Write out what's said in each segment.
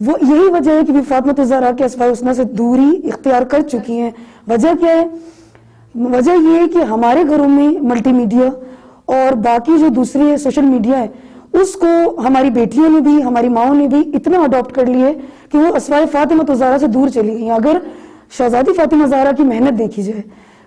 وہ یہی وجہ ہے کہ بھی فاطمہ الزہرا کے اسماء الحسنی سے دوری اختیار کر چکی ہیں. وجہ کیا ہے؟ وجہ یہ ہے کہ ہمارے گھروں میں ملٹی میڈیا اور باقی جو دوسری سوشل میڈیا ہے اس کو ہماری بیٹیوں نے بھی ہماری ماؤں نے بھی اتنا اڈاپٹ کر لیے کہ وہ اسماء فاطمہ الزہرا سے دور چلی گئی. اگر شہزادی فاطمہ الزہرا کی محنت دیکھی جائے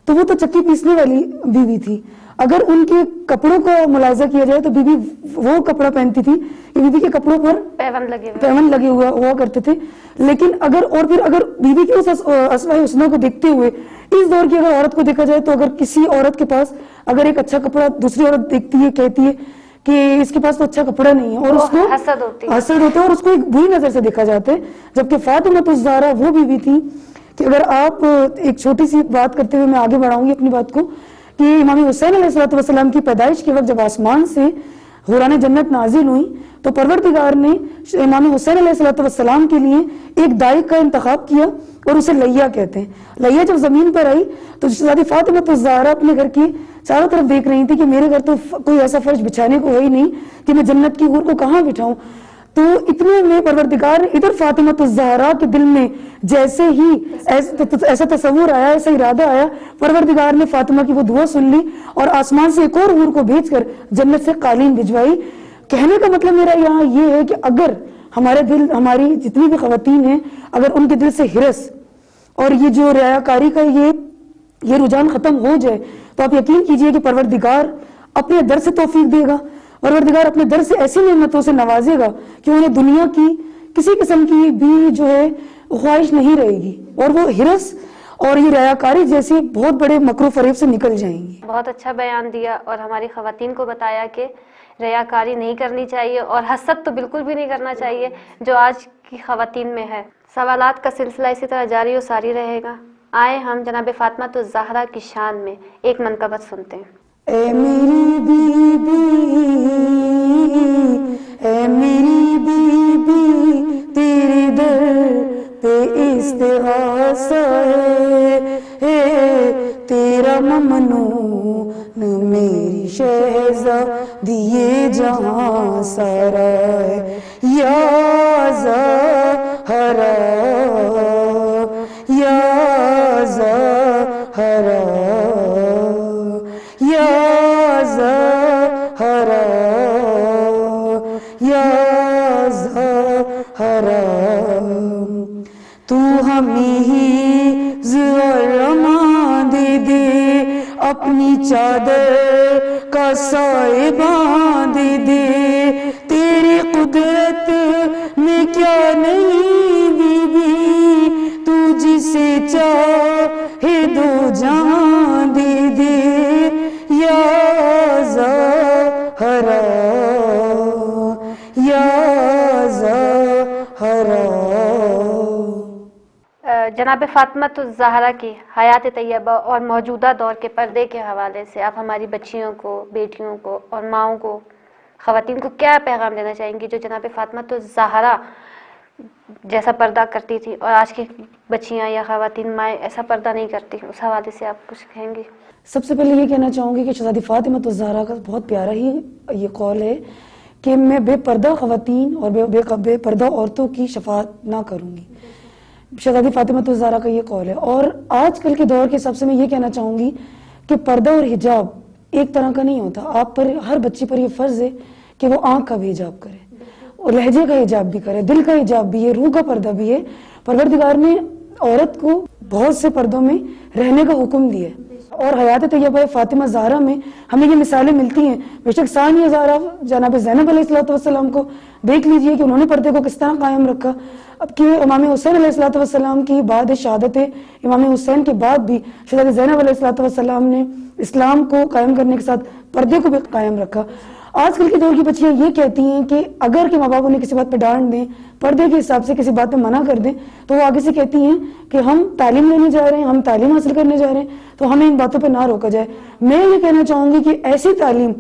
تو وہ تو چکی پیسنے والی بیوی تھی. اگر ان کے کپڑوں کا ملاحظہ کیا جائے تو بی بی وہ کپڑا پہنتی تھی کہ بی بی کے کپڑوں پر پیون لگے ہوا کرتے تھے. لیکن اگر بی بی کے اس اسماء الحسنی کو دیکھتے ہوئے اس دور کی اگر عورت کو دیکھا جائے تو اگر کسی عورت کے پاس اگر ایک اچھا کپڑا دوسری عورت دیکھتی ہے کہتی ہے کہ اس کے پاس تو اچھا کپڑا نہیں ہے اور اس کو حسد ہوتا ہے اور اس کو ایک بری نظر سے دیکھا جاتا ہے. جبکہ فاطمہ الزہرا وہ بیوی تھی کہ اگر آپ ایک چھوٹی سی بات کرتے ہوئے میں آگے بڑھاؤں گی اپنی بات کو کہ امام حسین علیہ السلام کی پیدائش کے وقت جب آسمان سے حوران جنت نازل ہوئی تو پروردگار نے امام حسین علیہ السلام کے لیے ایک دائی کا انتخاب کیا اور اسے لیا کہتے ہیں. لیا جب زمین پر آئی تو شہزادی فاطمہ الزہرا اپنے گھر کی چاروں طرف دیکھ رہی تھی کہ میرے گھر تو کوئی ایسا فرش بچھانے کو ہے ہی نہیں کہ میں جنت کی حور کو کہاں بٹھاؤں. تو اتنے میں پروردگار نے ادھر فاطمہ الزہرا کے دل میں جیسے ہی ایسا تصور آیا ایسا ارادہ آیا پروردگار نے فاطمہ کی وہ دعا سن لی اور آسمان سے ایک اور حور کو بھیج کر جنت سے قالین بھجوائی. کہنے کا مطلب میرا یہاں یہ ہے کہ اگر ہمارے دل ہماری جتنی بھی خواتین ہیں اگر ان کے دل سے ہرس اور یہ جو ریاکاری کا یہ رجحان ختم ہو جائے تو آپ یقین کیجئے کہ پروردگار اپنے در سے توفیق دے گا. پروردگار اپنے در سے ایسی نعمتوں سے نوازے گا کہ انہیں دنیا کی کسی قسم کی بھی جو ہے خواہش نہیں رہے گی اور وہ ہرس اور یہ ریاکاری جیسے بہت بڑے مکر و فریب سے نکل جائیں گی. بہت اچھا بیان دیا اور ہماری خواتین کو بتایا کہ ریاکاری نہیں کرنی چاہیے اور حسد تو بالکل بھی نہیں کرنا چاہیے جو آج کی خواتین میں ہے. سوالات کا سلسلہ اسی طرح جاری و ساری رہے گا. آئے ہم جناب فاطمہ الزہرا کی شان میں ایک منقبت سنتے ہیں. اے میری بی بی اے میری بی بی تیرے در پہ استغاثہ ہے تیرا ممنون میری شہزادی یہ جہاں سارا ہے یا زہرا یا زہرا یا زہرا یا زہرا تو ہمیں ہی زرمان دے دے اپنی چادر کا سائے باندھ دے تیری قدرت میں کیا نہیں بی بی تو جسے چاہے دو جہاں دے دے یا زہرا یا زہرا. جناب فاطمہ الزہرا کی حیات طیبہ اور موجودہ دور کے پردے کے حوالے سے آپ ہماری بچیوں کو بیٹیوں کو اور ماؤں کو خواتین کو کیا پیغام دینا چاہیں گی جو جناب فاطمہ الزہرا جیسا پردہ کرتی تھی اور آج کی بچیاں یا خواتین مائیں ایسا پردہ نہیں کرتی؟ اس حوالے سے آپ کچھ کہیں گی؟ سب سے پہلے یہ کہنا چاہوں گی کہ شہزادی فاطمہ الزہرا کا بہت پیارا ہی یہ قول ہے کہ میں بے پردہ خواتین اور بے پردہ عورتوں کی شفاعت نہ کروں گی. شہزادی فاطمہ الزہرا کا یہ قول ہے. اور آج کل کے دور کے حساب سے میں یہ کہنا چاہوں گی کہ پردہ اور حجاب ایک طرح کا نہیں ہوتا. آپ پر ہر بچی پر یہ فرض ہے کہ وہ آنکھ کا بھی حجاب کرے اور لہجے کا حجاب بھی کرے, دل کا حجاب بھی ہے, روح کا پردہ بھی ہے. پروردگار نے عورت کو بہت سے پردوں میں رہنے کا حکم دیا ہے اور حیات طیبہ فاطمہ زہرا میں ہمیں یہ مثالیں ملتی ہیں. بے شک ثانیہ زہرا جناب زینب علیہ السلام کو دیکھ لیجئے کہ انہوں نے پردے کو کس طرح قائم رکھا. اب کہ امام حسین علیہ السلام کی بعد شہادت امام حسین کے بعد بھی شہزادی زینب علیہ السلام نے اسلام کو قائم کرنے کے ساتھ پردے کو بھی قائم رکھا. آج کل کے دور کی بچیاں یہ کہتی ہیں کہ اگر کہ ماں باپ انہیں کسی بات پہ ڈانٹ دیں, پردے کے حساب سے کسی بات پہ منع کر دیں, تو وہ آگے سے کہتی ہیں کہ ہم تعلیم لینے جا رہے ہیں, ہم تعلیم حاصل کرنے جا رہے ہیں, تو ہمیں ان باتوں پہ نہ روکا جائے. میں یہ کہنا چاہوں گی کہ ایسی تعلیم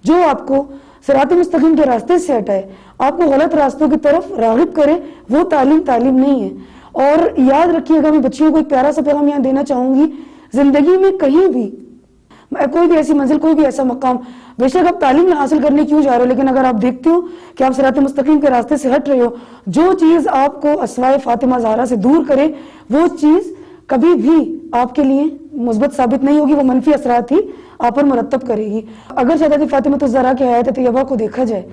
جو آپ کو صراط مستقیم کے راستے سے ہٹائے, آپ کو غلط راستوں کی طرف راغب کرے, وہ تعلیم نہیں ہے. اور یاد رکھیے گا, میں بچیوں کو ایک پیارا سا پیغام یہاں دینا چاہوں گی, زندگی میں کہیں بھی کوئی بھی ایسی منزل, کوئی بھی ایسا مقام بے شک آپ تعلیم حاصل کرنے کیوں جا رہے ہو، لیکن اگر آپ دیکھتے ہو کہ آپ صراط مستقیم کے راستے سے ہٹ رہے ہو، جو چیز آپ کو اسماء فاطمہ زہرا سے دور کرے وہ چیز کبھی بھی آپ کے لیے مثبت ثابت نہیں ہوگی، وہ منفی اثرات ہی آپ پر مرتب کرے گی۔ اگر شہزادی فاطمہ الزہرا کی حیات طیبہ کو دیکھا جائے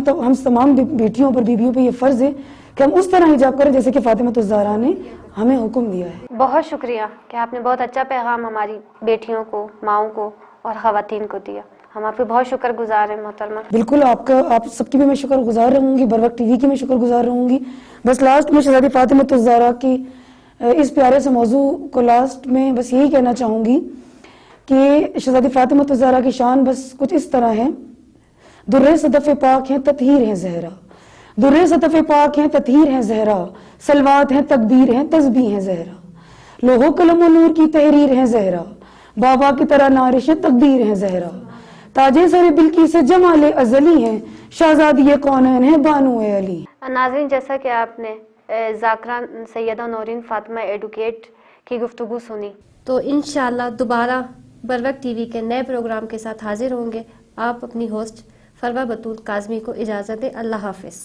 تو ہم تمام بیٹیوں پر، بیویوں پہ یہ فرض ہے کہ ہم اس طرح حجاب کریں جیسے کہ فاطمہ الزہرا نے ہمیں حکم دیا ہے۔ بہت شکریہ کہ آپ نے بہت اچھا پیغام ہماری بیٹیوں کو، ماؤں کو اور خواتین کو دیا۔ ہم آپ کے بہت شکر گزار ہیں محترمہ۔ بالکل، آپ سب کی بھی میں شکر گزار رہوں گی، بر وقت ٹی وی کی میں شکر گزار رہوں گی۔ بس لاسٹ میں شہزادی فاطمہ الزہرا کی اس پیارے سے موضوع کو لاسٹ میں بس یہی کہنا چاہوں گی کہ شہزادی فاطمہ الزہرا کی شان بس کچھ اس طرح ہے: درِ صدف پاک ہیں تطہیر ہیں زہرا، درِ صدف پاک ہیں تطہیر ہیں زہرا، صلوات ہیں تکبیر ہیں تسبیح ہیں زہرا، لوح و قلم و نور کی تحریر ہیں زہرا، بابا کی طرح نارش تقدیر ہیں زہرا، تاج سر بلکی سے جمال ازلی ہیں، شہزادی کونین ہیں بانو علی۔ ناظرین، جیسا کہ آپ نے ذاکرہ سیدہ نورین فاطمہ ایڈوکیٹ کی گفتگو سنی، تو انشاءاللہ دوبارہ بر وقت ٹی وی کے نئے پروگرام کے ساتھ حاضر ہوں گے۔ آپ اپنی ہوسٹ فروہ بطول کاظمی کو اجازت دیں۔ اللہ حافظ۔